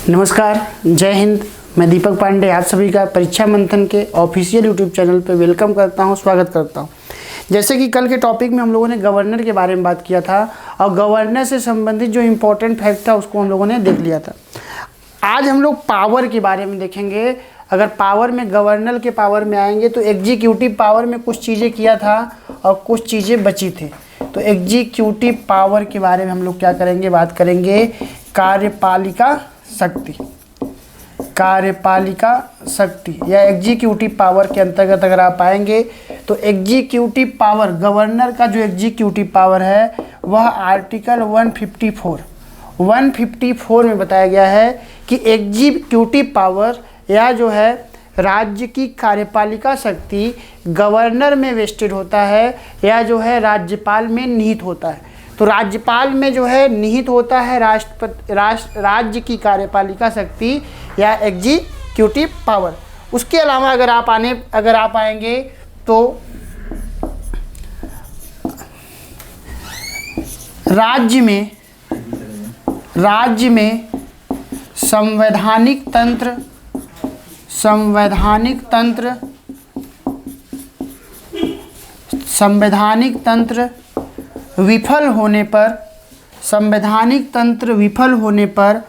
नमस्कार, जय हिंद। मैं दीपक पांडे आप सभी का परीक्षा मंथन के ऑफिशियल यूट्यूब चैनल पर वेलकम करता हूं, स्वागत करता हूं। जैसे कि कल के टॉपिक में हम लोगों ने गवर्नर के बारे में बात किया था और गवर्नर से संबंधित जो इम्पोर्टेंट फैक्ट था उसको हम लोगों ने देख लिया था। आज हम लोग पावर के बारे में देखेंगे। अगर पावर में गवर्नर के पावर में आएंगे तो एग्जीक्यूटिव पावर में कुछ चीज़ें किया था और कुछ चीज़ें बची थी। तो एग्जीक्यूटिव पावर के बारे में हम लोग क्या करेंगे, बात करेंगे कार्यपालिका शक्ति। कार्यपालिका शक्ति या एग्जीक्यूटिव पावर के अंतर्गत अगर आप आएंगे तो एग्जीक्यूटिव पावर, गवर्नर का जो एग्जीक्यूटिव पावर है वह आर्टिकल 154 में बताया गया है कि एग्जीक्यूटिव पावर या जो है राज्य की कार्यपालिका शक्ति गवर्नर में वेस्टेड होता है या जो है राज्यपाल में निहित होता है। तो राज्यपाल में जो है निहित होता है राज्य की कार्यपालिका शक्ति या एग्जीक्यूटिव पावर। उसके अलावा अगर आप आएंगे तो राज्य में संवैधानिक तंत्र विफल होने पर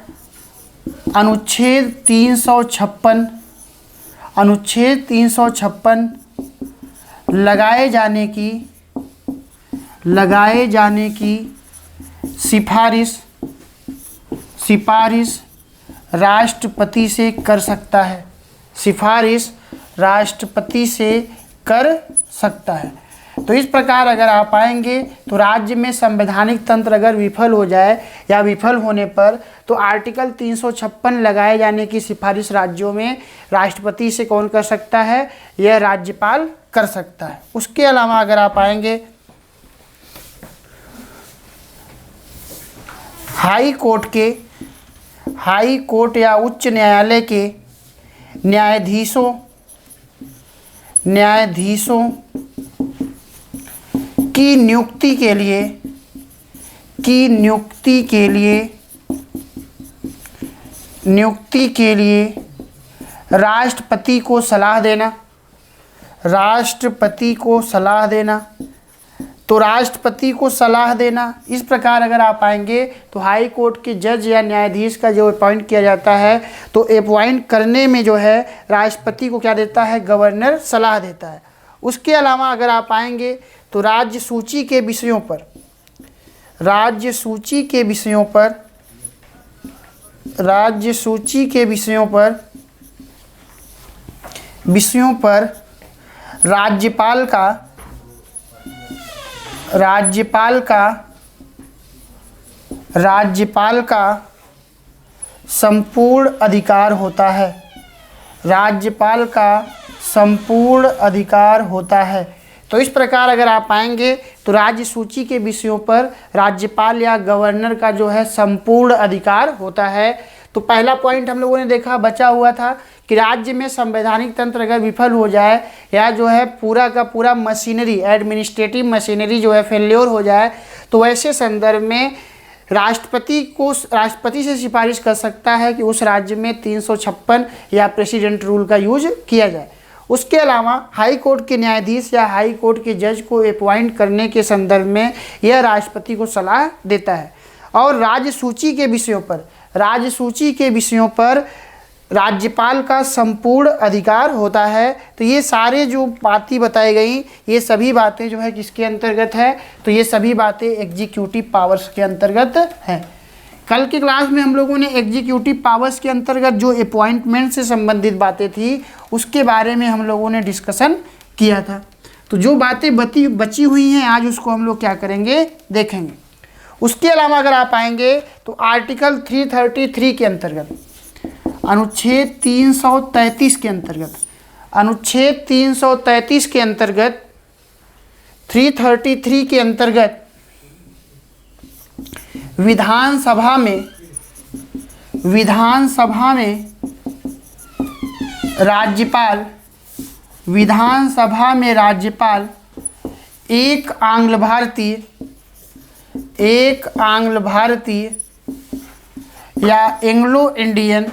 अनुच्छेद 356 लगाए जाने की सिफारिश राष्ट्रपति से कर सकता है। सिफारिश राष्ट्रपति से कर सकता है। तो इस प्रकार अगर आप आएंगे तो राज्य में संवैधानिक तंत्र अगर विफल हो जाए या विफल होने पर तो आर्टिकल 356 लगाए जाने की सिफारिश राज्यों में राष्ट्रपति से कौन कर सकता है, यह राज्यपाल कर सकता है। उसके अलावा अगर आप आएंगे हाई कोर्ट या उच्च न्यायालय के न्यायाधीशों की नियुक्ति के लिए राष्ट्रपति को सलाह देना। इस प्रकार अगर आप आएंगे तो हाई कोर्ट के जज या न्यायाधीश का जो अपॉइंट किया जाता है तो अपॉइंट करने में जो है राष्ट्रपति को क्या देता है, गवर्नर सलाह देता है। उसके अलावा अगर आप आएंगे तो राज्य सूची के विषयों पर राज्यपाल का संपूर्ण अधिकार होता है। तो इस प्रकार अगर आप आएंगे तो राज्य सूची के विषयों पर राज्यपाल या गवर्नर का जो है संपूर्ण अधिकार होता है। तो पहला पॉइंट हम लोगों ने देखा, बचा हुआ था कि राज्य में संवैधानिक तंत्र अगर विफल हो जाए या जो है पूरा का पूरा मशीनरी, एडमिनिस्ट्रेटिव मशीनरी जो है फेल्योर हो जाए तो वैसे संदर्भ में राष्ट्रपति से सिफारिश कर सकता है कि उस राज्य में 356 या प्रेसिडेंट रूल का यूज किया जाए। उसके अलावा हाई कोर्ट के न्यायाधीश या हाई कोर्ट के जज को अपॉइंट करने के संदर्भ में यह राष्ट्रपति को सलाह देता है। और राज्य सूची के विषयों पर राज्यपाल का संपूर्ण अधिकार होता है। तो ये सारे जो बातें बताई गई, ये सभी बातें जो है किसके अंतर्गत है, तो ये सभी बातें एग्जीक्यूटिव पावर्स के अंतर्गत हैं। कल की क्लास में हम लोगों ने एग्जीक्यूटिव पावर्स के अंतर्गत जो अपॉइंटमेंट से संबंधित बातें थी उसके बारे में हम लोगों ने डिस्कशन किया था। तो जो बातें बची हुई हैं आज उसको हम लोग क्या करेंगे, देखेंगे। उसके अलावा अगर आप आएंगे तो आर्टिकल 333 के अंतर्गत, अनुच्छेद 333 के अंतर्गत 333 के अंतर्गत विधानसभा में राज्यपाल एक आंग्ल भारतीय या एंग्लो इंडियन,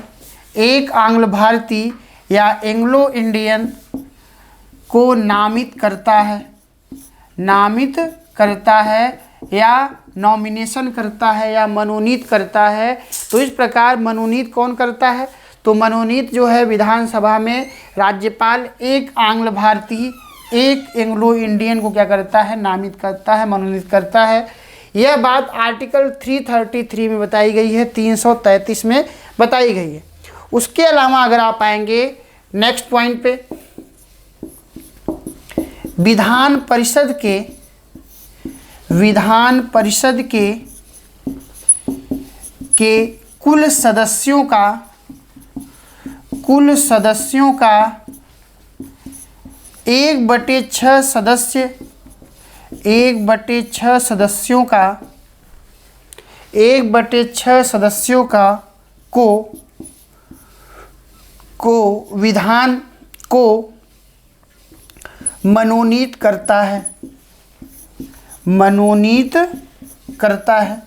एक आंग्ल भारतीय या एंग्लो इंडियन को नामित करता है, नामित करता है या नॉमिनेशन करता है या मनोनीत करता है। तो इस प्रकार मनोनीत कौन करता है? तो मनोनीत जो है विधानसभा में राज्यपाल एक आंग्ल भारतीय एक एंग्लो इंडियन को क्या करता है? नामित करता है, मनोनीत करता है। यह बात आर्टिकल 333 में बताई गई है, 333 में बताई गई है। उसके अलावा अगर आप आएंगे नेक्स्ट पॉइंट पे, विधान परिषद के कुल सदस्यों का 1/6 सदस्य, 1/6 सदस्यों का विधान को मनोनीत करता है, मनोनीत करता है।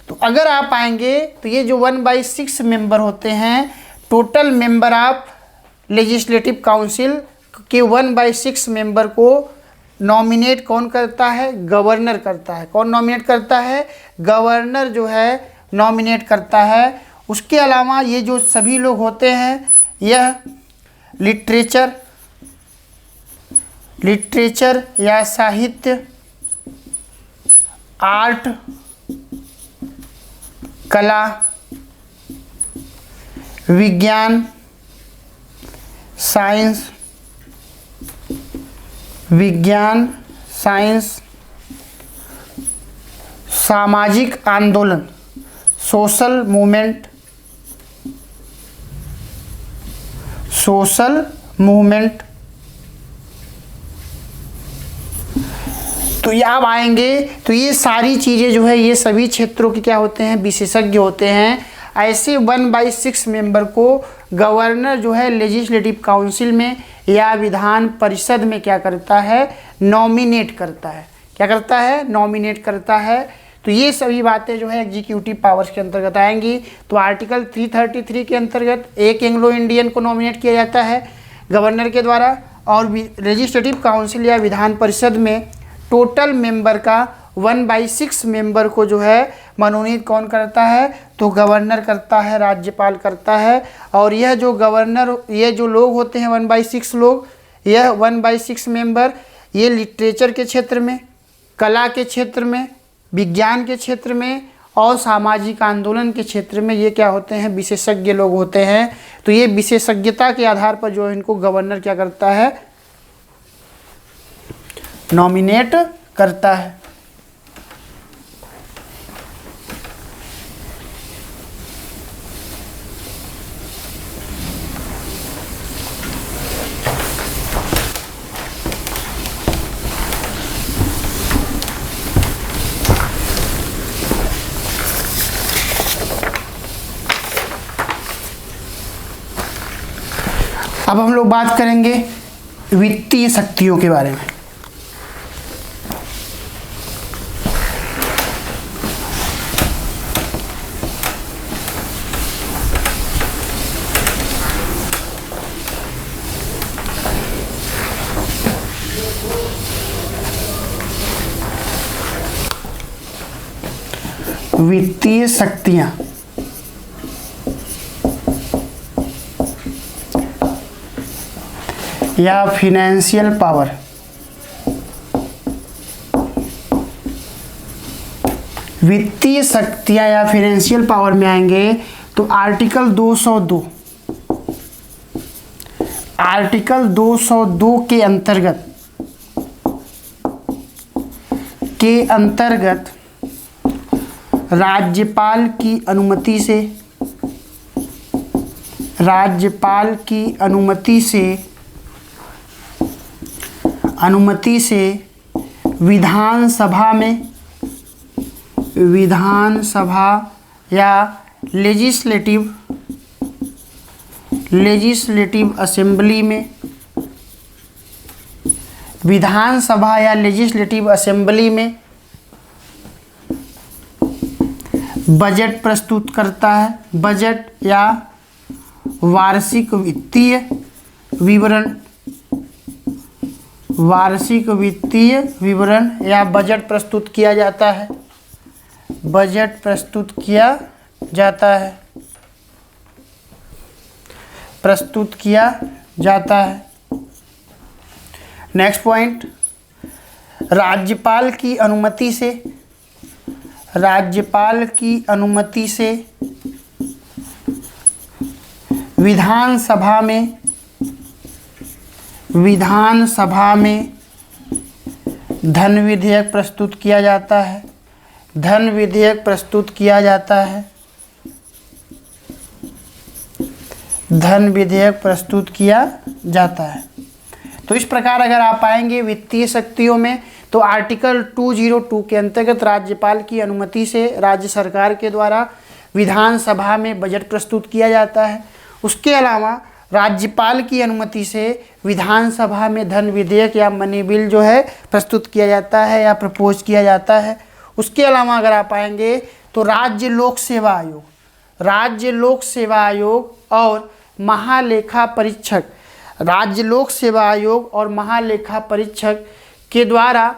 तो अगर आप आएंगे तो ये जो 1/6 मेंबर होते हैं, total member of legislative council के 1/6 मेंबर को नॉमिनेट कौन करता है? गवर्नर करता है। कौन नॉमिनेट करता है? गवर्नर जो है नॉमिनेट करता है। उसके अलावा ये जो सभी लोग होते हैं, यह लिटरेचर या साहित्य, आर्ट, कला, विज्ञान, साइंस, सामाजिक आंदोलन, सोशल मूवमेंट, तो ये आप आएंगे तो ये सारी चीज़ें जो है ये सभी क्षेत्रों के क्या होते हैं? विशेषज्ञ होते हैं। ऐसे 1/6 मेंबर को गवर्नर जो है लेजिस्लेटिव काउंसिल में या विधान परिषद में क्या करता है? नॉमिनेट करता है। क्या करता है? नॉमिनेट करता है। तो ये सभी बातें जो है एग्जीक्यूटिव पावर्स के अंतर्गत आएंगी। तो आर्टिकल 333 के अंतर्गत एक एंग्लो इंडियन को नॉमिनेट किया जाता है गवर्नर के द्वारा, और लेजिस्लेटिव काउंसिल या विधान परिषद में टोटल मेंबर का 1/6 मेंबर को जो है मनोनीत कौन करता है? तो गवर्नर करता है, राज्यपाल करता है। और यह जो गवर्नर, ये जो लोग होते हैं 1/6 लोग, यह 1/6 मेंबर ये लिटरेचर के क्षेत्र में, कला के क्षेत्र में, विज्ञान के क्षेत्र में और सामाजिक आंदोलन के क्षेत्र में ये क्या होते हैं? विशेषज्ञ लोग होते हैं। तो ये विशेषज्ञता के आधार पर जो इनको गवर्नर क्या करता है? नॉमिनेट करता है। अब हम लोग बात करेंगे वित्तीय शक्तियों के बारे में। वित्तीय शक्तियां या फिनेंशियल पावर, वित्तीय शक्तियां या फिनेंशियल पावर में आएंगे तो आर्टिकल 202, आर्टिकल 202 के अंतर्गत राज्यपाल की अनुमति से विधानसभा या लेजिस्लेटिव असेंबली में, विधानसभा या लेजिस्लेटिव असेंबली में बजट प्रस्तुत करता है। बजट या वार्षिक वित्तीय विवरण, वार्षिक वित्तीय विवरण या बजट प्रस्तुत किया जाता है। बजट प्रस्तुत किया जाता है, प्रस्तुत किया जाता है। नेक्स्ट पॉइंट, राज्यपाल की अनुमति से, राज्यपाल की अनुमति से विधानसभा में, विधानसभा में धन विधेयक प्रस्तुत किया जाता है। धन विधेयक प्रस्तुत किया जाता है। धन विधेयक प्रस्तुत किया जाता है। तो इस प्रकार अगर आप आएंगे वित्तीय शक्तियों में, तो आर्टिकल 202 के अंतर्गत राज्यपाल की अनुमति से राज्य सरकार के द्वारा विधानसभा में बजट प्रस्तुत किया जाता है। उसके अलावा राज्यपाल की अनुमति से विधानसभा में धन विधेयक या मनी बिल जो है प्रस्तुत किया जाता है या प्रपोज किया जाता है। उसके अलावा अगर आप आएंगे तो राज्य लोक सेवा आयोग, राज्य लोक सेवा आयोग और महालेखा परीक्षक, राज्य लोक सेवा आयोग और महालेखा परीक्षक के द्वारा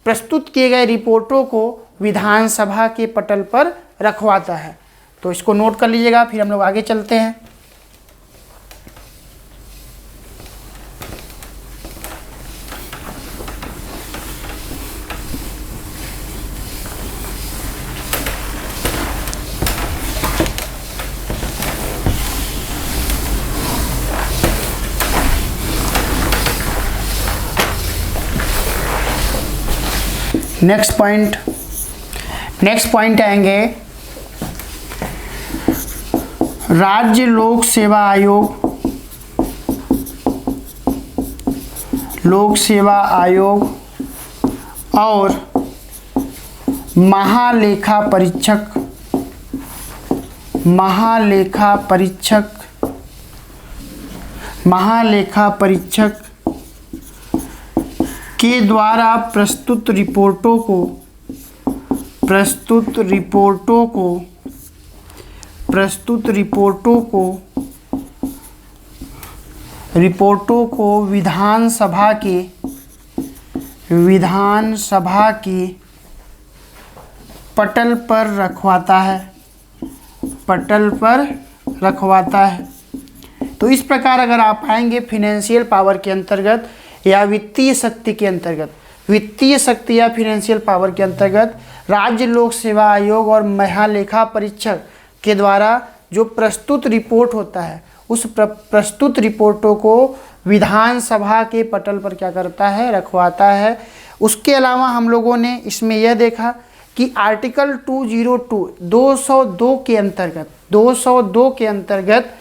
प्रस्तुत किए गए रिपोर्टों को विधानसभा के पटल पर रखवाता है। तो इसको नोट कर लीजिएगा, फिर हम लोग आगे चलते हैं। नेक्स्ट पॉइंट आएंगे राज्य लोक सेवा आयोग, लोक सेवा आयोग और महालेखा परीक्षक, महालेखा परीक्षक, महालेखा परीक्षक के द्वारा प्रस्तुत रिपोर्टों को, प्रस्तुत रिपोर्टों को, प्रस्तुत रिपोर्टों को, रिपोर्टों को विधानसभा के, विधानसभा के पटल पर रखवाता है, पटल पर रखवाता है। तो इस प्रकार अगर आप आएंगे फाइनेंशियल पावर के अंतर्गत या वित्तीय शक्ति के अंतर्गत, वित्तीय शक्ति या फाइनेंशियल पावर के अंतर्गत राज्य लोक सेवा आयोग और महालेखा परीक्षक के द्वारा जो प्रस्तुत रिपोर्ट होता है, उस प्रस्तुत रिपोर्टों को विधानसभा के पटल पर क्या करता है, रखवाता है। उसके अलावा हम लोगों ने इसमें यह देखा कि आर्टिकल 202 के अंतर्गत, 202 के अंतर्गत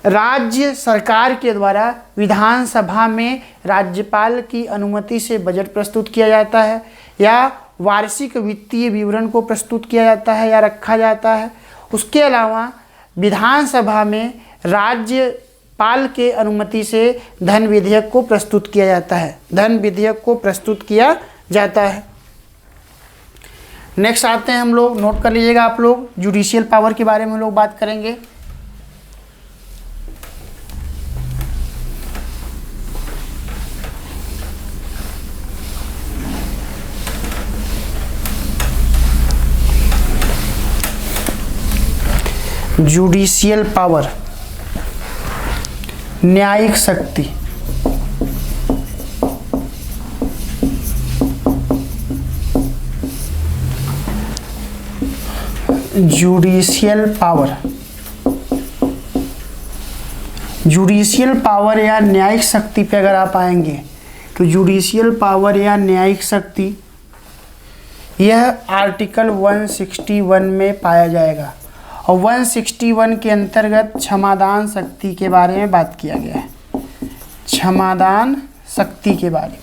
राज्य सरकार के द्वारा विधानसभा में राज्यपाल की अनुमति से बजट प्रस्तुत किया जाता है या वार्षिक वित्तीय विवरण को प्रस्तुत किया जाता है या रखा जाता है। उसके अलावा विधानसभा में राज्यपाल के अनुमति से धन विधेयक को प्रस्तुत किया जाता है, धन विधेयक को प्रस्तुत किया जाता है। नेक्स्ट आते हैं हम लोग, नोट कर लीजिएगा आप लोग, जुडिशियल पावर के बारे में हम लोग बात करेंगे। जुडिशियल पावर, न्यायिक शक्ति, जुडिशियल पावर, जुडिशियल पावर या न्यायिक शक्ति पे अगर आप आएंगे तो जुडिशियल पावर या न्यायिक शक्ति यह आर्टिकल 161 में पाया जाएगा और 161 के अंतर्गत क्षमादान शक्ति के बारे में बात किया गया है। क्षमादान शक्ति के बारे में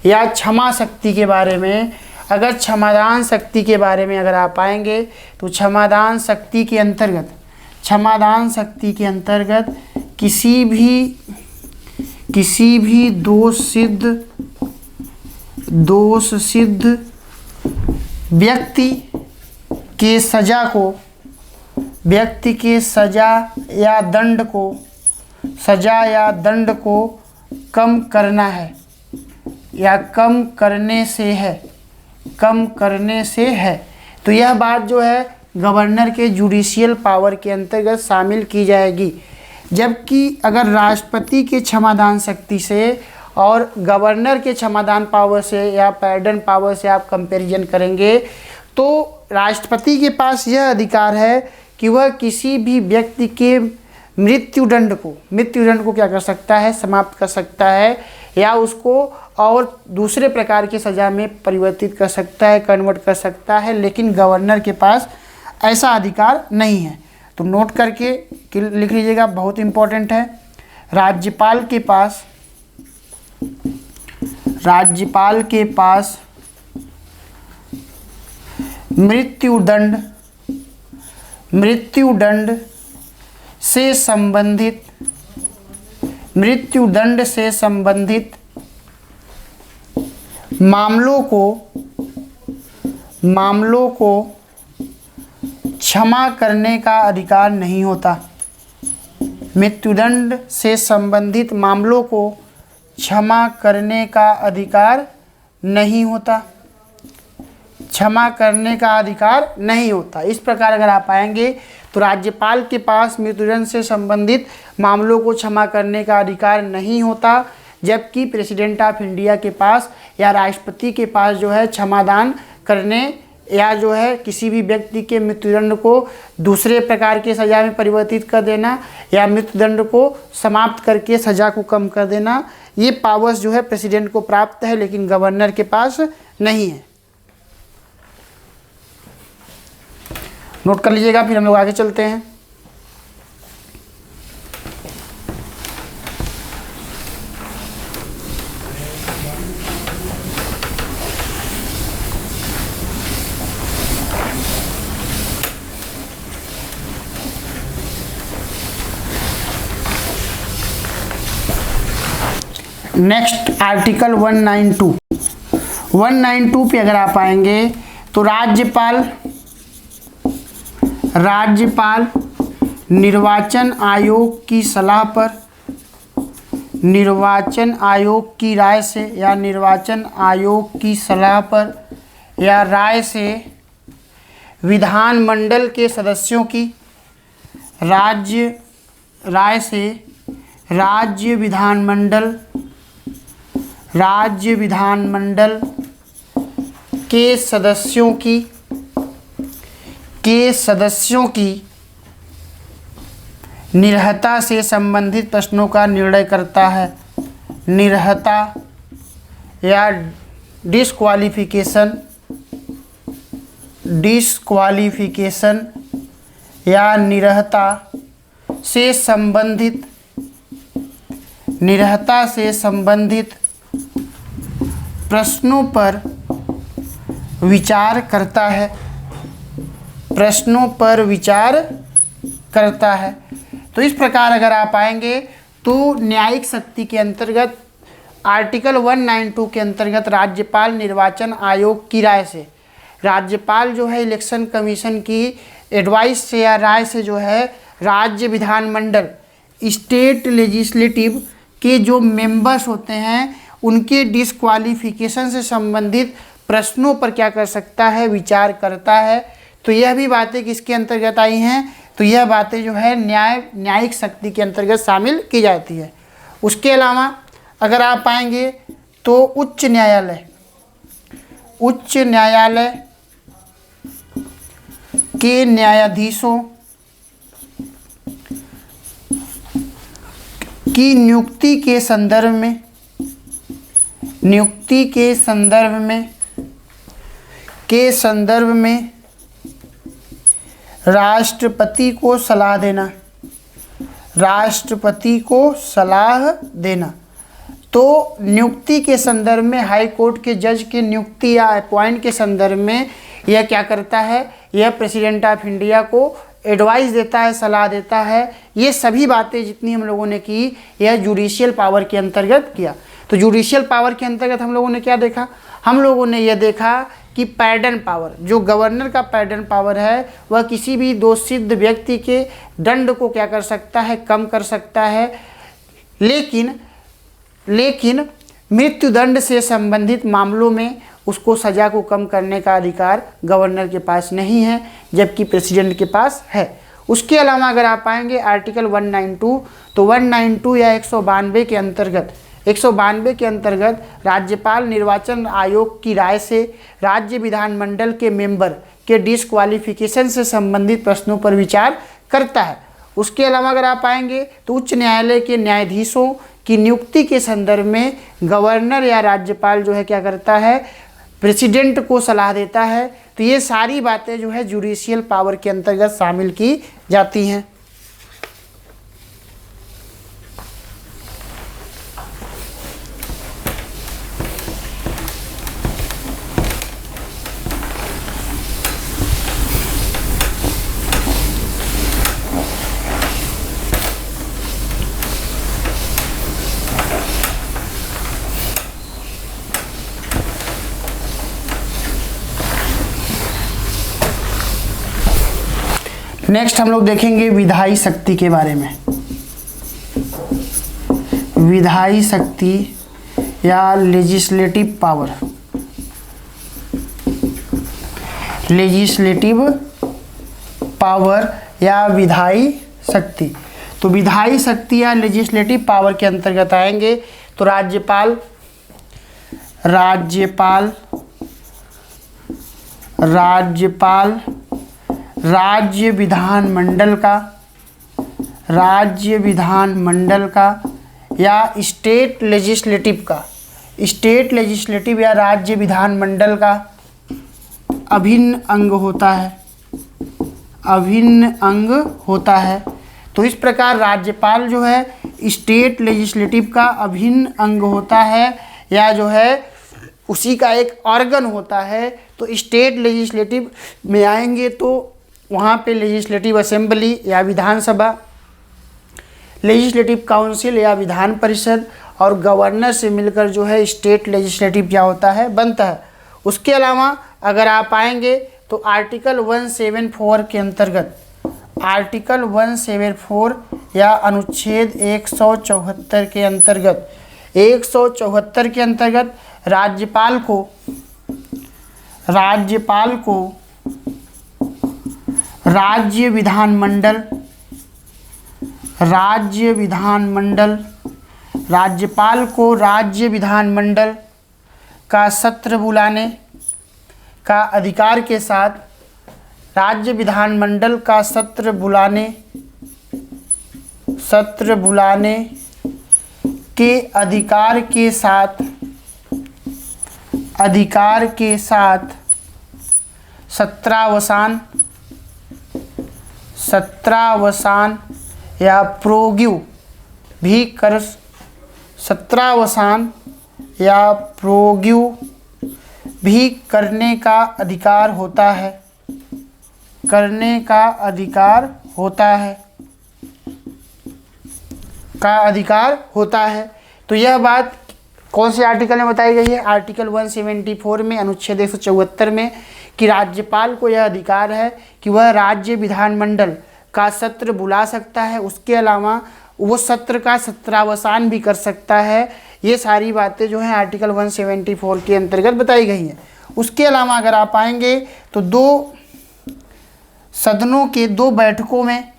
या क्षमा शक्ति के बारे में, अगर क्षमादान शक्ति के बारे में अगर आप आएंगे तो क्षमादान शक्ति के अंतर्गत, क्षमादान शक्ति के अंतर्गत किसी भी दोष सिद्ध व्यक्ति के सजा को, व्यक्ति के सजा या दंड को कम करना है या कम करने से है। तो यह बात जो है गवर्नर के जुडिशियल पावर के अंतर्गत शामिल की जाएगी। जबकि अगर राष्ट्रपति के क्षमादान शक्ति से और गवर्नर के क्षमादान पावर से या पैर्डन पावर से आप कंपैरिजन करेंगे तो राष्ट्रपति के पास यह अधिकार है कि वह किसी भी व्यक्ति के मृत्युदंड को क्या कर सकता है, समाप्त कर सकता है या उसको और दूसरे प्रकार की सज़ा में परिवर्तित कर सकता है, कन्वर्ट कर सकता है। लेकिन गवर्नर के पास ऐसा अधिकार नहीं है। तो नोट करके लिख लीजिएगा, बहुत इम्पोर्टेंट है। राज्यपाल के पास मृत्युदंड से संबंधित मामलों को क्षमा करने का अधिकार नहीं होता। मृत्युदंड से संबंधित मामलों को क्षमा करने का अधिकार नहीं होता। इस प्रकार अगर आप आएंगे तो राज्यपाल के पास मृत्युदंड से संबंधित मामलों को क्षमा करने का अधिकार नहीं होता, जबकि प्रेसिडेंट ऑफ इंडिया के पास या राष्ट्रपति के पास जो है क्षमादान करने या जो है किसी भी व्यक्ति के मृत्युदंड को दूसरे प्रकार के सज़ा में परिवर्तित कर देना या मृत्युदंड को समाप्त करके सज़ा को कम कर देना, ये पावर्स जो है प्रेसिडेंट को प्राप्त है, लेकिन गवर्नर के पास नहीं है। नोट कर लीजिएगा, फिर हम लोग आगे चलते हैं। नेक्स्ट आर्टिकल 192 पे अगर आप आएंगे तो राज्यपाल निर्वाचन आयोग की सलाह पर, निर्वाचन आयोग की राय से या निर्वाचन आयोग की सलाह पर या राय से विधानमंडल के सदस्यों की राज्य विधानमंडल के सदस्यों की निर्हता से संबंधित प्रश्नों का निर्णय करता है। निर्हता या डिस्क्वालिफिकेशन या निर्हता से संबंधित प्रश्नों पर विचार करता है। तो इस प्रकार अगर आप आएंगे तो न्यायिक शक्ति के अंतर्गत आर्टिकल 192 के अंतर्गत राज्यपाल निर्वाचन आयोग की राय से, राज्यपाल जो है इलेक्शन कमीशन की एडवाइस से या राय से जो है राज्य विधानमंडल स्टेट लेजिस्लेटिव के जो मेंबर्स होते हैं उनके डिस्क्वालिफिकेशन से संबंधित प्रश्नों पर क्या कर सकता है, विचार करता है। तो यह भी बातें किसके अंतर्गत आई हैं, तो यह बातें जो है न्यायिक शक्ति के अंतर्गत शामिल की जाती है। उसके अलावा अगर आप पाएंगे तो उच्च न्यायालय के न्यायाधीशों की नियुक्ति के संदर्भ में राष्ट्रपति को सलाह देना। तो नियुक्ति के संदर्भ में हाई कोर्ट के जज के नियुक्ति या अपॉइंट के संदर्भ में यह क्या करता है, यह प्रेसिडेंट ऑफ इंडिया को एडवाइस देता है, सलाह देता है। ये सभी बातें जितनी हम लोगों ने की यह जुडिशियल पावर के अंतर्गत किया। तो जुडिशियल पावर के अंतर्गत हम लोगों ने क्या देखा, हम लोगों ने यह देखा कि पैडन पावर, जो गवर्नर का पैडन पावर है वह किसी भी दोषसिद्ध व्यक्ति के दंड को क्या कर सकता है, कम कर सकता है, लेकिन मृत्युदंड से संबंधित मामलों में उसको सज़ा को कम करने का अधिकार गवर्नर के पास नहीं है, जबकि प्रेसिडेंट के पास है। उसके अलावा अगर आप आएंगे आर्टिकल 192, तो 192 या 192 के अंतर्गत राज्यपाल निर्वाचन आयोग की राय से राज्य विधानमंडल के मेंबर के डिस्क्वालिफिकेशन से संबंधित प्रश्नों पर विचार करता है। उसके अलावा अगर आप आएंगे तो उच्च न्यायालय के न्यायाधीशों की नियुक्ति के संदर्भ में गवर्नर या राज्यपाल जो है क्या करता है, प्रेसिडेंट को सलाह देता है। तो ये सारी बातें जो है जुडिशियल पावर के अंतर्गत शामिल की जाती हैं। नेक्स्ट हम लोग देखेंगे विधायी शक्ति के बारे में। विधायी शक्ति या लेजिस्लेटिव पावर, लेजिस्लेटिव पावर या विधायी शक्ति। तो विधायी शक्ति या लेजिस्लेटिव पावर के अंतर्गत आएंगे तो राज्यपाल राज्य विधानमंडल का या स्टेट लेजिस्लेटिव या राज्य विधानमंडल का अभिन्न अंग होता है। तो इस प्रकार राज्यपाल जो है स्टेट लेजिस्लेटिव का अभिन्न अंग होता है या जो है उसी का एक ऑर्गन होता है। तो स्टेट लेजिस्लेटिव में आएंगे तो वहाँ पे लेजिस्लेटिव असेंबली या विधानसभा, लेजिस्लेटिव काउंसिल या विधान परिषद और गवर्नर से मिलकर जो है स्टेट लेजिस्लेटिव क्या होता है, बनता है। उसके अलावा अगर आप आएंगे तो आर्टिकल 174 के अंतर्गत, आर्टिकल 174 या अनुच्छेद 174 के अंतर्गत, 174 के अंतर्गत राज्यपाल को राज्य विधानमंडल राज्यपाल को राज्य विधानमंडल का सत्र बुलाने का अधिकार के साथ, राज्य विधानमंडल का सत्र बुलाने के अधिकार के साथ सत्रावसान या प्रोग्यू भी कर, सत्रावसान या प्रोग्यू भी करने का अधिकार होता है। तो यह बात कौन से आर्टिकल में बताई गई है? आर्टिकल 174 में, अनुच्छेद 174 में, कि राज्यपाल को यह अधिकार है कि वह राज्य विधानमंडल का सत्र बुला सकता है। उसके अलावा वो सत्र का सत्रावसान भी कर सकता है। ये सारी बातें जो हैं आर्टिकल 174 के अंतर्गत बताई गई हैं। उसके अलावा अगर आप आएंगे तो दो सदनों के दो बैठकों में,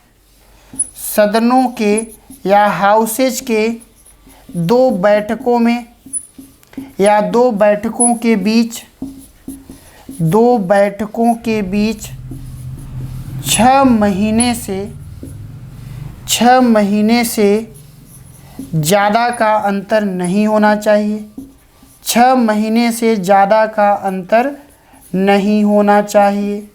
सदनों के या हाउसेज के दो बैठकों में या दो बैठकों के बीच 6 महीने से ज़्यादा का अंतर नहीं होना चाहिए। 6 महीने से ज़्यादा का अंतर नहीं होना चाहिए।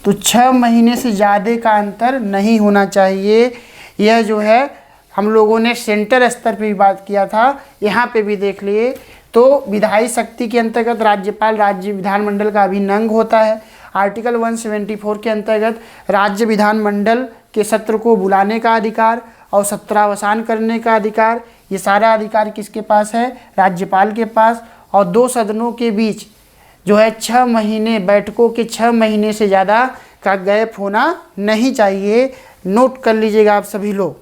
तो 6 महीने से ज़्यादा का अंतर नहीं होना चाहिए। यह जो है हम लोगों ने सेंटर स्तर पे भी बात किया था, यहाँ पे भी देख लिए। तो विधायी शक्ति के अंतर्गत राज्यपाल राज्य विधानमंडल का अभिन्न अंग होता है। आर्टिकल 174 के अंतर्गत राज्य विधानमंडल के सत्र को बुलाने का अधिकार और सत्रावसान करने का अधिकार, ये सारा अधिकार किसके पास है? राज्यपाल के पास। और दो सदनों के बीच जो है 6 महीने, बैठकों के 6 महीने से ज़्यादा का गैप होना नहीं चाहिए। नोट कर लीजिएगा आप सभी लोग।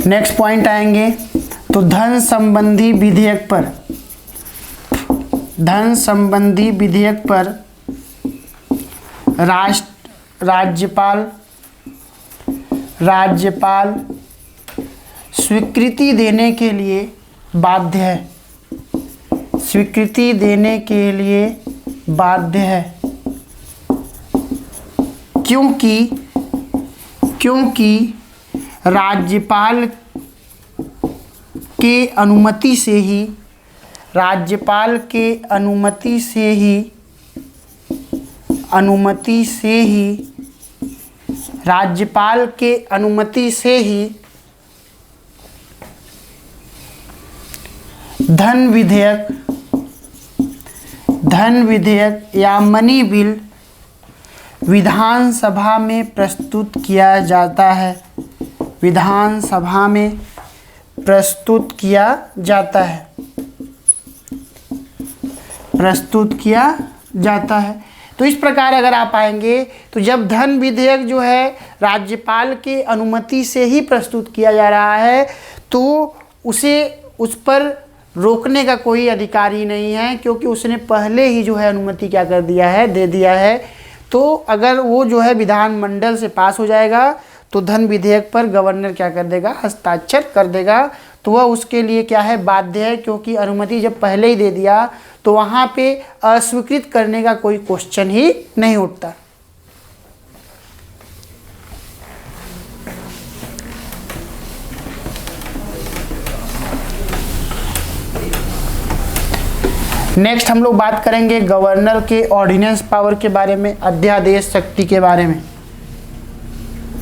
नेक्स्ट पॉइंट आएंगे तो धन संबंधी विधेयक पर, धन संबंधी विधेयक पर राज्यपाल स्वीकृति देने के लिए बाध्य है, स्वीकृति देने के लिए बाध्य है, क्योंकि राज्यपाल के अनुमति से ही, राज्यपाल के अनुमति से ही धन विधेयक या मनी बिल विधानसभा में प्रस्तुत किया जाता है, विधानसभा में प्रस्तुत किया जाता है। तो इस प्रकार अगर आप आएंगे तो जब धन विधेयक जो है राज्यपाल के अनुमति से ही प्रस्तुत किया जा रहा है तो उसे उस पर रोकने का कोई अधिकार ही नहीं है, क्योंकि उसने पहले ही जो है अनुमति क्या कर दिया है, दे दिया है। तो अगर वो जो है विधानमंडल से पास हो जाएगा तो धन विधेयक पर गवर्नर क्या कर देगा, हस्ताक्षर कर देगा। तो वह उसके लिए क्या है, बाध्य है, क्योंकि अनुमति जब पहले ही दे दिया तो वहाँ पे अस्वीकृत करने का कोई क्वेश्चन ही नहीं उठता। नेक्स्ट हम लोग बात करेंगे गवर्नर के ऑर्डिनेंस पावर के बारे में, अध्यादेश शक्ति के बारे में।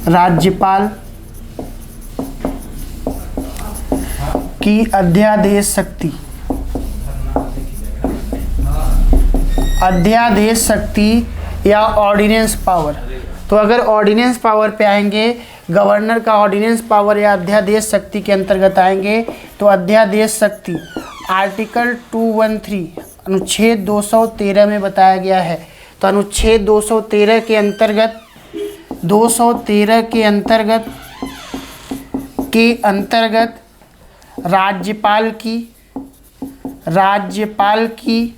राज्यपाल की अध्यादेश शक्ति, अध्यादेश शक्ति या ऑर्डिनेंस पावर। तो अगर ऑर्डिनेंस पावर पे आएंगे, गवर्नर का ऑर्डिनेंस पावर या अध्यादेश शक्ति के अंतर्गत आएंगे तो अध्यादेश शक्ति आर्टिकल 213 अनुच्छेद 213 में बताया गया है। तो अनुच्छेद 213 के अंतर्गत, 213 के अंतर्गत राज्यपाल की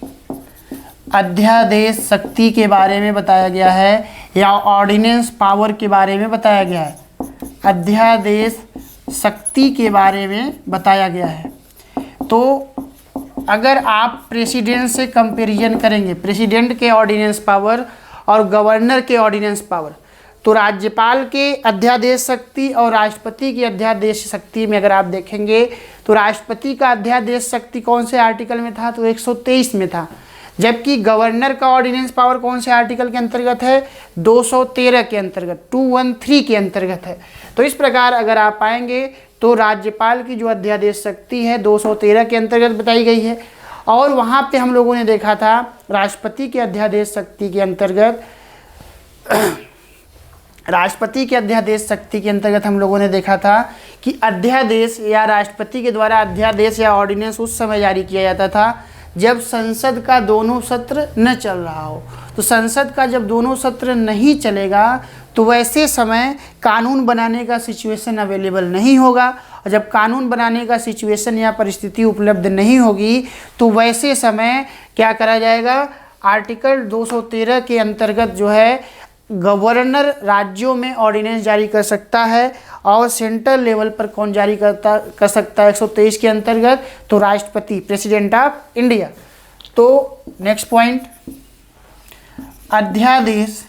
अध्यादेश शक्ति के बारे में बताया गया है या ऑर्डिनेंस पावर के बारे में बताया गया है, अध्यादेश शक्ति के बारे में बताया गया है। तो अगर आप प्रेसिडेंट से कंपैरिजन करेंगे, प्रेसिडेंट के ऑर्डिनेंस पावर और गवर्नर के ऑर्डिनेंस पावर, तो राज्यपाल के अध्यादेश शक्ति और राष्ट्रपति की अध्यादेश शक्ति में अगर आप देखेंगे तो राष्ट्रपति का अध्यादेश शक्ति कौन से आर्टिकल में था, तो 123 में था, जबकि गवर्नर का ऑर्डिनेंस पावर कौन से आर्टिकल के अंतर्गत है, 213 के अंतर्गत, 213 के अंतर्गत है। तो इस प्रकार अगर आप आएंगे तो राज्यपाल की जो अध्यादेश शक्ति है 213 के अंतर्गत बताई गई है, और वहाँ पे हम लोगों ने देखा था राष्ट्रपति के अध्यादेश शक्ति के अंतर्गत, राष्ट्रपति के अध्यादेश शक्ति के अंतर्गत हम लोगों ने देखा था कि अध्यादेश या राष्ट्रपति के द्वारा अध्यादेश या ऑर्डिनेंस उस समय जारी किया जाता था जब संसद का दोनों सत्र न चल रहा हो। तो संसद का जब दोनों सत्र नहीं चलेगा तो वैसे समय कानून बनाने का सिचुएशन अवेलेबल नहीं होगा, और जब कानून बनाने का सिचुएशन या परिस्थिति उपलब्ध नहीं होगी तो वैसे समय क्या करा जाएगा, आर्टिकल 213 के अंतर्गत जो है गवर्नर राज्यों में ऑर्डिनेंस जारी कर सकता है, और सेंट्रल लेवल पर कौन जारी कर सकता है 123 के अंतर्गत, तो राष्ट्रपति, प्रेसिडेंट ऑफ इंडिया। तो नेक्स्ट पॉइंट, अध्यादेश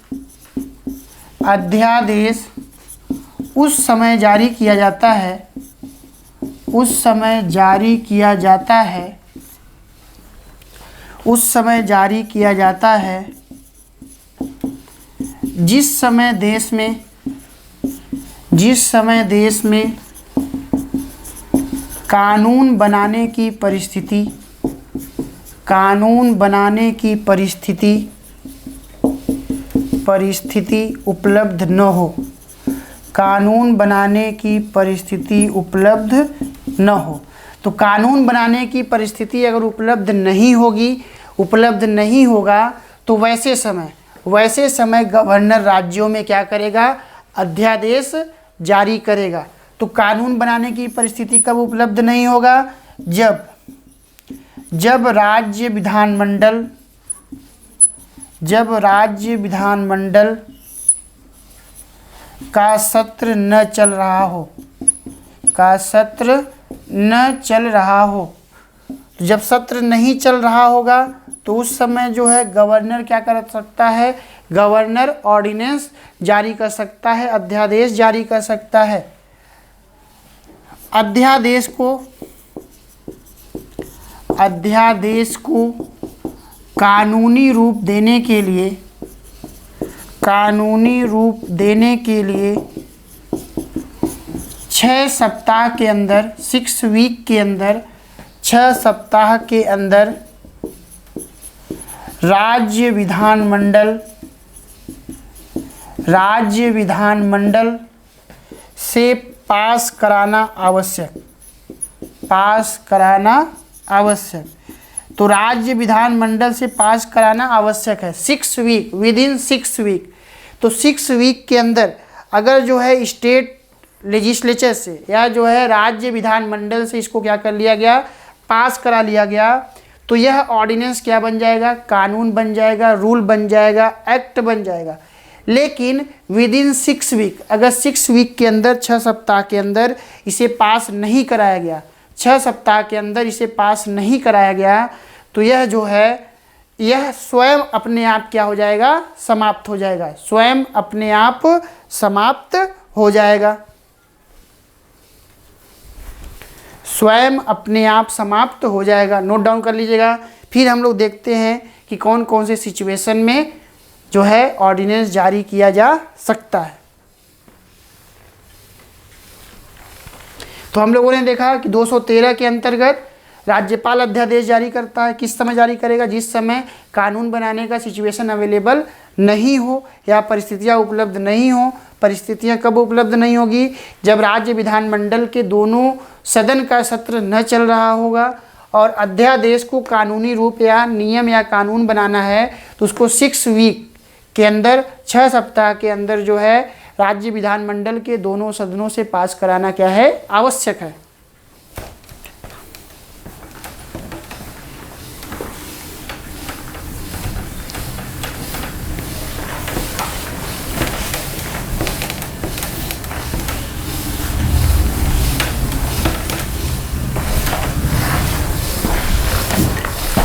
उस समय जारी किया जाता है, उस समय जारी किया जाता है जिस समय देश में जिस समय देश में कानून बनाने की परिस्थिति उपलब्ध न हो, कानून बनाने की परिस्थिति उपलब्ध न हो। तो कानून बनाने की परिस्थिति अगर उपलब्ध नहीं होगा तो वैसे समय गवर्नर राज्यों में क्या करेगा, अध्यादेश जारी करेगा। तो कानून बनाने की परिस्थिति कब उपलब्ध नहीं होगा, जब राज्य विधानमंडल का सत्र न चल रहा हो। जब सत्र नहीं चल रहा होगा तो उस समय जो है गवर्नर क्या कर सकता है, गवर्नर ऑर्डिनेंस जारी कर सकता है, अध्यादेश जारी कर सकता है। अध्यादेश को कानूनी रूप देने के लिए 6 सप्ताह के अंदर 6 वीक के अंदर 6 सप्ताह के अंदर राज्य विधानमंडल से पास कराना आवश्यक। तो राज्य विधानमंडल से पास कराना आवश्यक है 6 वीक, विदिन 6 वीक। तो 6 वीक के अंदर अगर जो है स्टेट लेजिस्लेचर से या जो है राज्य विधानमंडल से इसको क्या कर लिया गया, पास करा लिया गया, तो यह ऑर्डिनेंस क्या बन जाएगा, कानून बन जाएगा, रूल बन जाएगा, एक्ट बन जाएगा। लेकिन विदिन 6 वीक, अगर 6 वीक के अंदर 6 सप्ताह के अंदर इसे पास नहीं कराया गया, 6 सप्ताह के अंदर इसे पास नहीं कराया गया, तो यह जो है यह स्वयं अपने आप क्या हो जाएगा, समाप्त हो जाएगा, स्वयं अपने आप समाप्त हो जाएगा, स्वयं अपने आप समाप्त हो जाएगा। नोट डाउन कर लीजिएगा। फिर हम लोग देखते हैं कि कौन कौन से सिचुएशन में जो है ऑर्डिनेंस जारी किया जा सकता है। तो हम लोगों ने देखा कि 213 के अंतर्गत राज्यपाल अध्यादेश जारी करता है। किस समय जारी करेगा, जिस समय कानून बनाने का सिचुएशन अवेलेबल नहीं हो या परिस्थितियां उपलब्ध नहीं हो। परिस्थितियां कब उपलब्ध नहीं होगी, जब राज्य विधानमंडल के दोनों सदन का सत्र न चल रहा होगा और अध्यादेश को कानूनी रूप या नियम या कानून बनाना है तो उसको 6 वीक के अंदर 6 सप्ताह के अंदर जो है राज्य विधानमंडल के दोनों सदनों से पास कराना क्या है, आवश्यक है।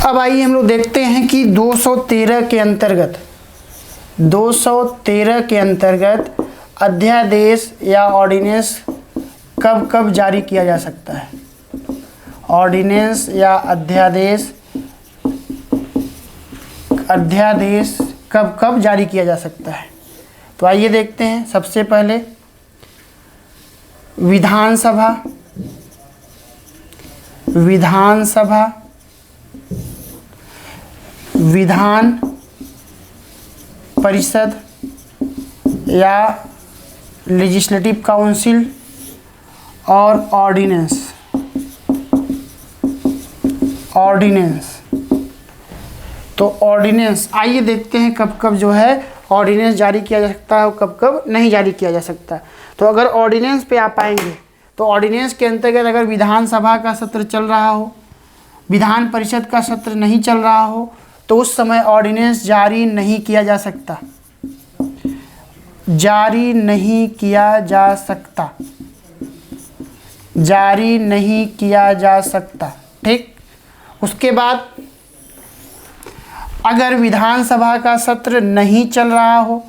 अब आइए हम लोग देखते हैं कि 213 के अंतर्गत अध्यादेश या ऑर्डिनेंस कब कब जारी किया जा सकता है। ऑर्डिनेंस या अध्यादेश कब कब जारी किया जा सकता है। तो आइए देखते हैं। सबसे पहले विधान परिषद या लेजिस्लेटिव काउंसिल और ऑर्डिनेंस। तो ऑर्डिनेंस आइए देखते हैं कब कब जो है ऑर्डिनेंस जारी किया जा सकता है और कब कब नहीं जारी किया जा सकता। तो अगर ऑर्डिनेंस पे आप आएंगे तो ऑर्डिनेंस के अंतर्गत अगर विधानसभा का सत्र चल रहा हो, विधान परिषद का सत्र नहीं चल रहा हो, तो उस समय ऑर्डिनेंस जारी नहीं किया जा सकता। ठीक। उसके बाद अगर विधानसभा का सत्र नहीं चल रहा हो,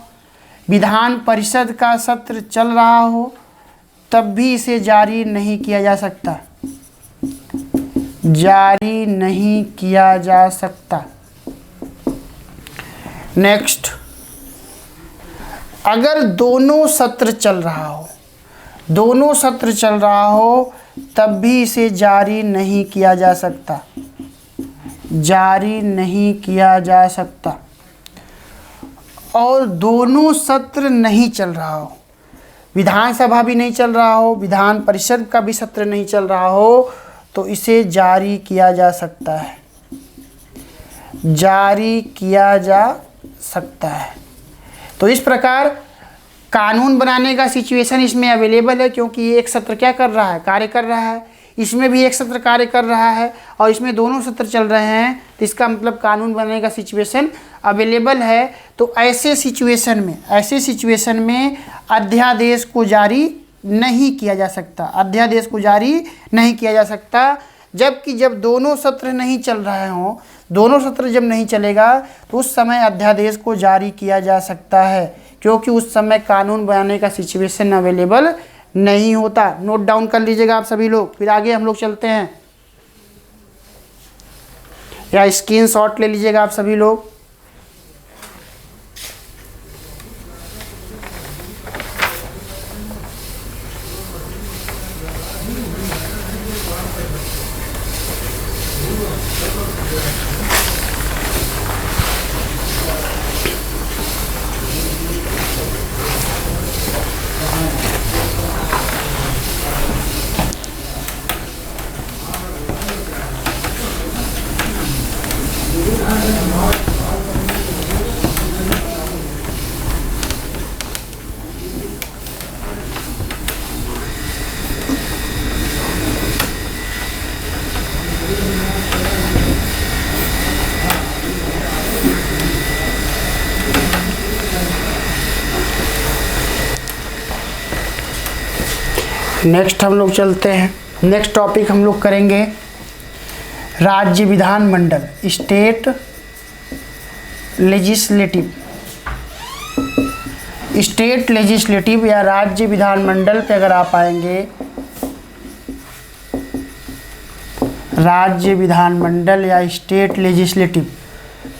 विधान परिषद का सत्र चल रहा हो, तब भी इसे जारी नहीं किया जा सकता। नेक्स्ट, अगर दोनों सत्र चल रहा हो, दोनों सत्र चल रहा हो तब भी इसे जारी नहीं किया जा सकता, जारी नहीं किया जा सकता। और दोनों सत्र नहीं चल रहा हो, विधानसभा भी नहीं चल रहा हो, विधान परिषद का भी सत्र नहीं चल रहा हो, तो इसे जारी किया जा सकता है, जारी किया जा सकता है। तो इस प्रकार कानून बनाने का सिचुएशन इसमें अवेलेबल है, क्योंकि ये एक सत्र क्या कर रहा है, कार्य कर रहा है, इसमें भी एक सत्र कार्य कर रहा है और इसमें दोनों सत्र चल रहे हैं, तो इसका मतलब कानून बनाने का सिचुएशन अवेलेबल है। तो ऐसे सिचुएशन में अध्यादेश को जारी नहीं किया जा सकता, अध्यादेश को जारी नहीं किया जा सकता। जबकि जब दोनों सत्र नहीं चल रहे हों, दोनों सत्र जब नहीं चलेगा तो उस समय अध्यादेश को जारी किया जा सकता है, क्योंकि उस समय कानून बनाने का सिचुएशन अवेलेबल नहीं होता। नोट डाउन कर लीजिएगा आप सभी लोग, फिर आगे हम लोग चलते हैं, या स्क्रीनशॉट ले लीजिएगा आप सभी लोग। नेक्स्ट हम लोग चलते हैं, नेक्स्ट टॉपिक हम लोग करेंगे राज्य विधानमंडल, स्टेट लेजिस्लेटिव। स्टेट लेजिस्लेटिव या राज्य विधानमंडल पे अगर आप आएंगे, राज्य विधानमंडल या स्टेट लेजिस्लेटिव,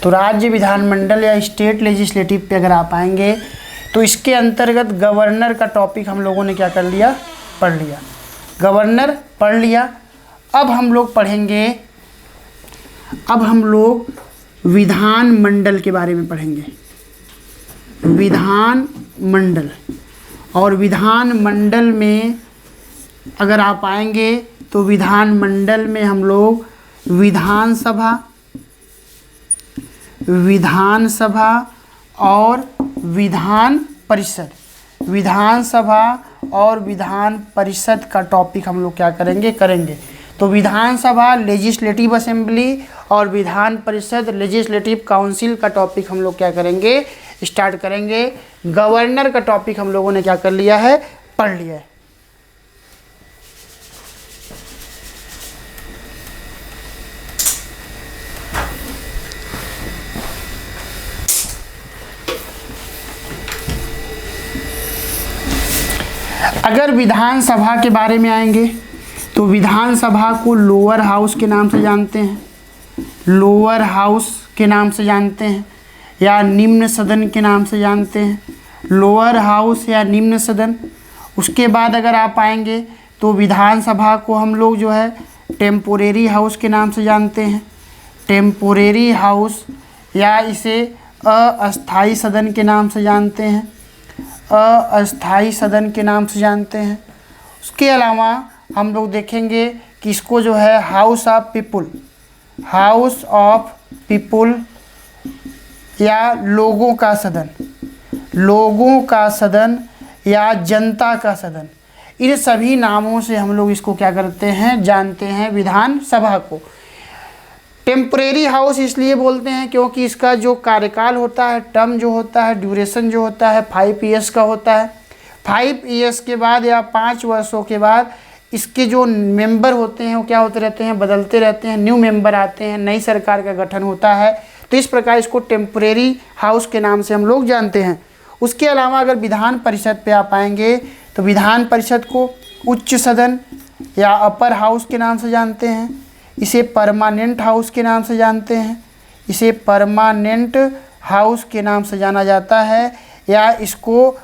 तो राज्य विधानमंडल या स्टेट लेजिस्लेटिव पे अगर आप आएंगे तो इसके अंतर्गत गवर्नर का टॉपिक हम लोगों ने क्या कर लिया, पढ़ लिया, गवर्नर पढ़ लिया। अब हम लोग पढ़ेंगे, अब हम लोग विधानमंडल के बारे में पढ़ेंगे, विधानमंडल। और विधानमंडल में अगर आप आएंगे तो विधानमंडल में हम लोग विधानसभा, विधानसभा और विधान परिषद, विधानसभा और विधान परिषद का टॉपिक हम लोग क्या करेंगे, करेंगे। तो विधानसभा लेजिस्लेटिव असेंबली और विधान परिषद लेजिस्लेटिव काउंसिल का टॉपिक हम लोग क्या करेंगे, स्टार्ट करेंगे। गवर्नर का टॉपिक हम लोगों ने क्या कर लिया है, पढ़ लिया है। अगर विधानसभा के बारे में आएंगे तो विधानसभा को लोअर हाउस के नाम से जानते हैं, लोअर हाउस के नाम से जानते हैं या निम्न सदन के नाम से जानते हैं, लोअर हाउस या निम्न सदन। उसके बाद अगर आप आएंगे तो विधानसभा को हम लोग जो है टेम्पोरेरी हाउस के नाम से जानते हैं, टेम्पोरेरी हाउस, या इसे अस्थाई सदन के नाम से जानते हैं, अस्थाई सदन के नाम से जानते हैं। उसके अलावा हम लोग देखेंगे कि इसको जो है house of people, house of people या लोगों का सदन, लोगों का सदन या जनता का सदन, इन सभी नामों से हम लोग इसको क्या करते हैं, जानते हैं विधानसभा को। टेम्परेरी हाउस इसलिए बोलते हैं क्योंकि इसका जो कार्यकाल होता है, टर्म जो होता है, ड्यूरेशन जो होता है 5 ईयर्स का होता है। 5 ईयर्स के बाद या 5 वर्षों के बाद इसके जो मेंबर होते हैं वो क्या होते रहते हैं, बदलते रहते हैं, न्यू मेंबर आते हैं, नई सरकार का गठन होता है। तो इस प्रकार इसको टेम्परेरी हाउस के नाम से हम लोग जानते हैं। उसके अलावा अगर विधान परिषद पे आप आएंगे तो विधान परिषद को उच्च सदन या अपर हाउस के नाम से जानते हैं, इसे परमानेंट हाउस के नाम से जानते हैं, इसे परमानेंट हाउस के नाम से जाना जाता है, या इसको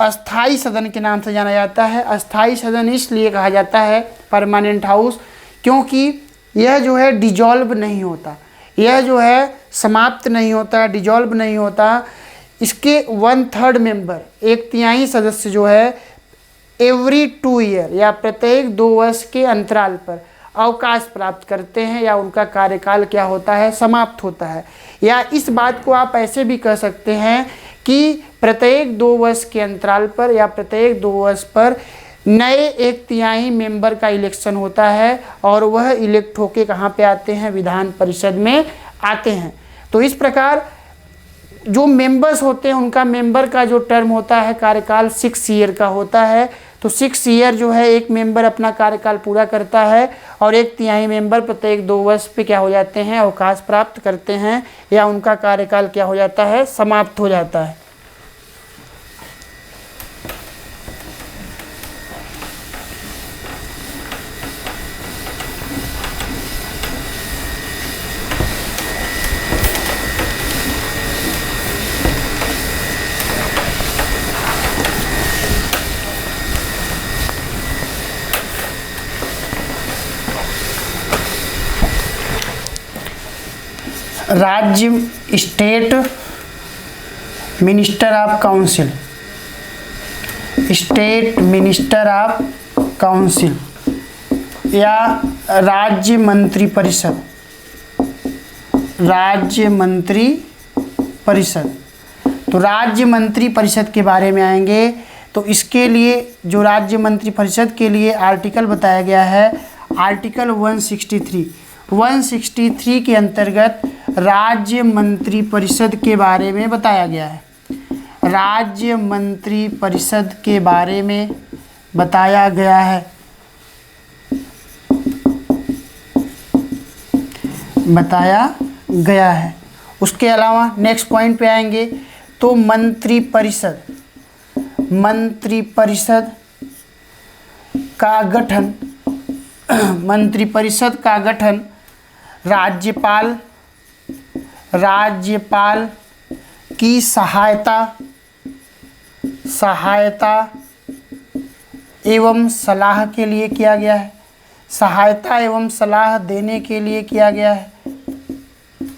अस्थाई सदन के नाम से जाना जाता है। अस्थाई सदन इसलिए कहा जाता है परमानेंट हाउस, क्योंकि यह जो है डिजॉल्व नहीं होता, यह जो है समाप्त नहीं होता, डिजॉल्व नहीं होता। इसके 1/3 मेंबर, 1/3 सदस्य जो है एवरी 2 ईयर या प्रत्येक 2 वर्ष के अंतराल पर अवकाश प्राप्त करते हैं या उनका कार्यकाल क्या होता है, समाप्त होता है। या इस बात को आप ऐसे भी कह सकते हैं कि प्रत्येक 2 वर्ष के अंतराल पर या प्रत्येक 2 वर्ष पर नए 1/3 मेंबर का इलेक्शन होता है और वह इलेक्ट होके कहाँ पे आते हैं, विधान परिषद में आते हैं। तो इस प्रकार जो मेंबर्स होते हैं उनका मेंबर का जो टर्म होता है, कार्यकाल 6 ईयर का होता है। तो 6 ईयर जो है एक मेंबर अपना कार्यकाल पूरा करता है और 1/3 मेंबर प्रत्येक 2 वर्ष पे क्या हो जाते हैं, अवकाश प्राप्त करते हैं या उनका कार्यकाल क्या हो जाता है, समाप्त हो जाता है। राज्य state minister of council, state minister of council या राज्य मंत्री परिषद, राज्य मंत्री परिषद। तो राज्य मंत्री परिषद के बारे में आएंगे तो इसके लिए जो राज्य मंत्री परिषद के लिए आर्टिकल बताया गया है, आर्टिकल 163 के अंतर्गत राज्य मंत्री परिषद के बारे में बताया गया है। राज्य मंत्री परिषद के बारे में बताया गया है, बताया गया है। उसके अलावा नेक्स्ट पॉइंट पे आएंगे तो मंत्री परिषद, मंत्री परिषद का गठन, मंत्री परिषद का गठन राज्यपाल, राज्यपाल की सहायता एवं सलाह के लिए किया गया है, सहायता एवं सलाह देने के लिए किया गया है,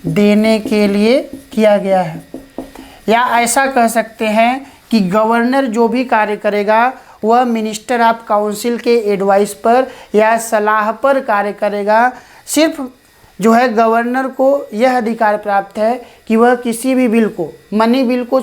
देने के लिए किया गया है। या ऐसा कह सकते हैं कि गवर्नर जो भी कार्य करेगा वह मिनिस्टर ऑफ काउंसिल के एडवाइस पर या सलाह पर कार्य करेगा। सिर्फ जो है गवर्नर को यह अधिकार प्राप्त है कि वह किसी भी बिल को, मनी बिल को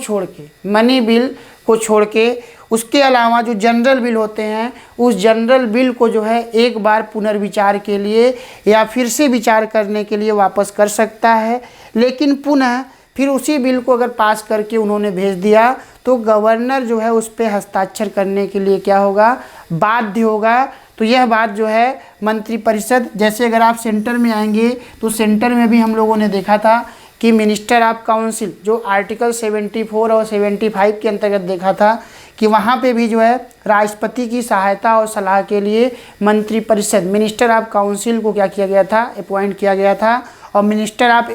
छोड़ के उसके अलावा जो जनरल बिल होते हैं उस जनरल बिल को जो है एक बार पुनर्विचार के लिए या फिर से विचार करने के लिए वापस कर सकता है। लेकिन पुनः फिर उसी बिल को अगर पास करके उन्होंने भेज दिया तो गवर्नर जो है उस पर हस्ताक्षर करने के लिए क्या होगा, बाध्य होगा। तो यह बात जो है मंत्रिपरिषद, जैसे अगर आप सेंटर में आएंगे तो सेंटर में भी हम लोगों ने देखा था कि मिनिस्टर ऑफ काउंसिल जो आर्टिकल 74 और 75 के अंतर्गत देखा था कि वहाँ पे भी जो है राष्ट्रपति की सहायता और सलाह के लिए मंत्रिपरिषद, मिनिस्टर ऑफ काउंसिल को क्या किया गया था, अपॉइंट किया गया था। और मिनिस्टर ऑफ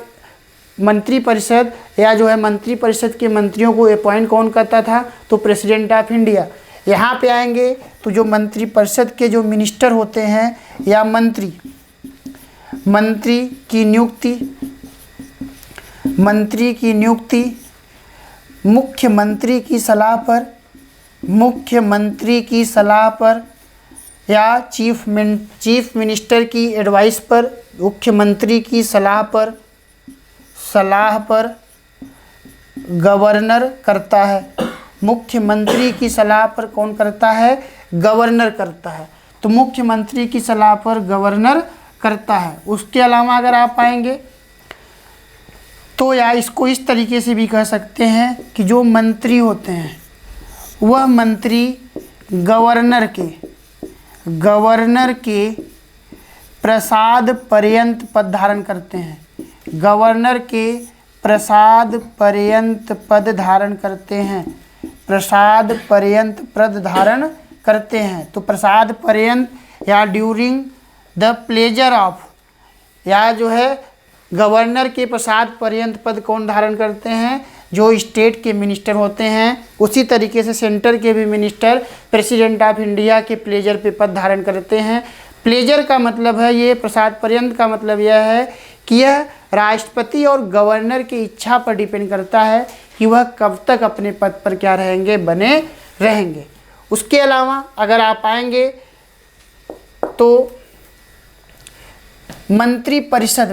मंत्रिपरिषद या जो है मंत्रिपरिषद के मंत्रियों को अपॉइंट कौन करता था, तो प्रेसिडेंट ऑफ इंडिया। यहाँ पे आएंगे तो जो मंत्रिपरिषद के जो मिनिस्टर होते हैं या मंत्री की नियुक्ति मुख्यमंत्री की सलाह पर या चीफ मिनिस्टर की एडवाइस पर, मुख्यमंत्री की सलाह पर गवर्नर करता है। मुख्यमंत्री की सलाह पर कौन करता है, गवर्नर करता है। तो मुख्यमंत्री की सलाह पर गवर्नर करता है। उसके अलावा अगर आप आएंगे तो या इसको इस तरीके से भी कह सकते हैं कि जो मंत्री होते हैं वह मंत्री गवर्नर के प्रसाद पर्यंत पद धारण करते हैं, गवर्नर के प्रसाद पर्यंत पद धारण करते हैं, प्रसाद पर्यंत पद धारण करते हैं। तो प्रसाद पर्यंत या ड्यूरिंग द प्लेजर ऑफ, या जो है गवर्नर के प्रसाद पर्यंत पद कौन धारण करते हैं, जो स्टेट के मिनिस्टर होते हैं, उसी तरीके से सेंटर के भी मिनिस्टर प्रेसिडेंट ऑफ इंडिया के प्लेजर पे पद धारण करते हैं। प्लेजर का मतलब है ये, प्रसाद पर्यंत का मतलब यह है कि यह राष्ट्रपति और गवर्नर की इच्छा पर डिपेंड करता है कि वह कब तक अपने पद पर क्या रहेंगे, बने रहेंगे। उसके अलावा अगर आप आएंगे तो मंत्रिपरिषद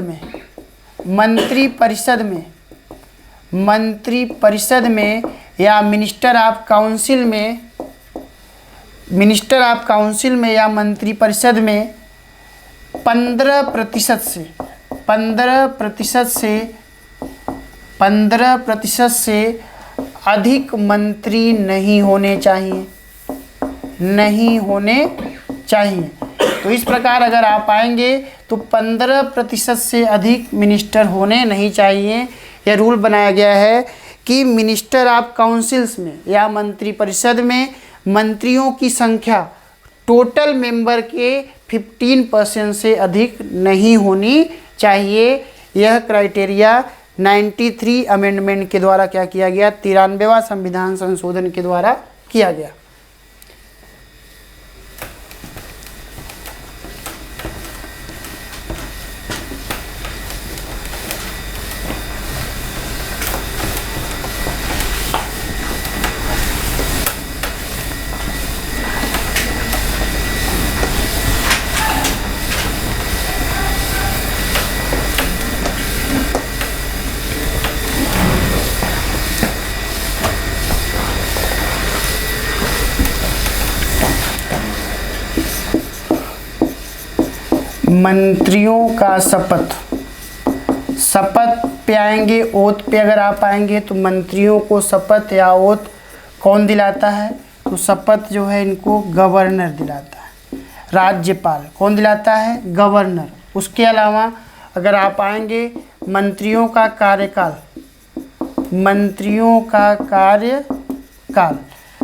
में या मिनिस्टर ऑफ काउंसिल में या मंत्रिपरिषद में 15% से अधिक मंत्री नहीं होने चाहिए। तो इस प्रकार अगर आप आएंगे तो 15% से अधिक मिनिस्टर होने नहीं चाहिए। यह रूल बनाया गया है कि मिनिस्टर ऑफ काउंसिल्स में या मंत्रिपरिषद में मंत्रियों की संख्या टोटल मेंबर के 15% से अधिक नहीं होनी चाहिए। यह क्राइटेरिया 93 अमेंडमेंट के द्वारा क्या किया गया, 93वां संविधान संशोधन के द्वारा किया गया। मंत्रियों का शपथ पे आएंगे, ओथ पे अगर आप आएंगे तो मंत्रियों को शपथ या ओथ कौन दिलाता है, तो शपथ जो है इनको गवर्नर दिलाता है। राज्यपाल कौन दिलाता है, गवर्नर। उसके अलावा अगर आप आएंगे मंत्रियों का कार्यकाल,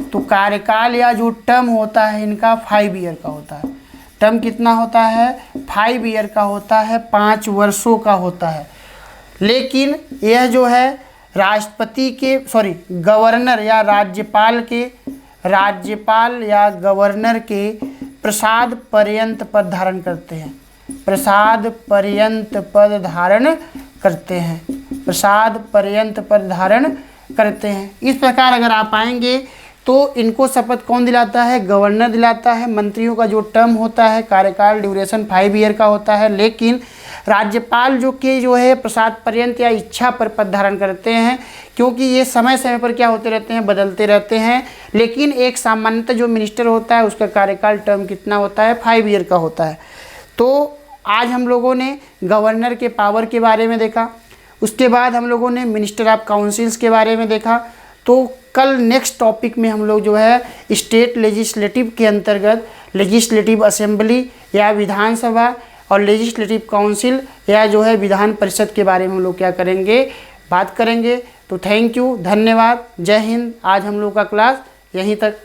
तो कार्यकाल या जो टर्म होता है इनका 5 ईयर का होता है। टर्म कितना होता है, 5 ईयर का होता है, 5 वर्षों का होता है। लेकिन यह जो है गवर्नर या गवर्नर के प्रसाद पर्यंत पद धारण करते हैं। प्रसाद पर्यंत पद धारण करते हैं। इस प्रकार अगर आप आएंगे तो इनको शपथ कौन दिलाता है, गवर्नर दिलाता है। मंत्रियों का जो टर्म होता है, कार्यकाल ड्यूरेशन 5 ईयर का होता है। लेकिन राज्यपाल जो है प्रसाद पर्यंत या इच्छा पर पद धारण करते हैं, क्योंकि ये समय समय पर क्या होते रहते हैं, बदलते रहते हैं। लेकिन एक सामान्यतः जो मिनिस्टर होता है उसका कार्यकाल टर्म कितना होता है, 5 ईयर का होता है। तो आज हम लोगों ने गवर्नर के पावर के बारे में देखा, उसके बाद हम लोगों ने मिनिस्टर ऑफ काउंसिल्स के बारे में देखा। तो कल नेक्स्ट टॉपिक में हम लोग जो है स्टेट लेजिस्लेटिव के अंतर्गत लेजिस्लेटिव असेंबली या विधानसभा और लेजिस्लेटिव काउंसिल या जो है विधान परिषद के बारे में हम लोग क्या करेंगे, बात करेंगे। तो थैंक यू, धन्यवाद, जय हिंद। आज हम लोग का क्लास यहीं तक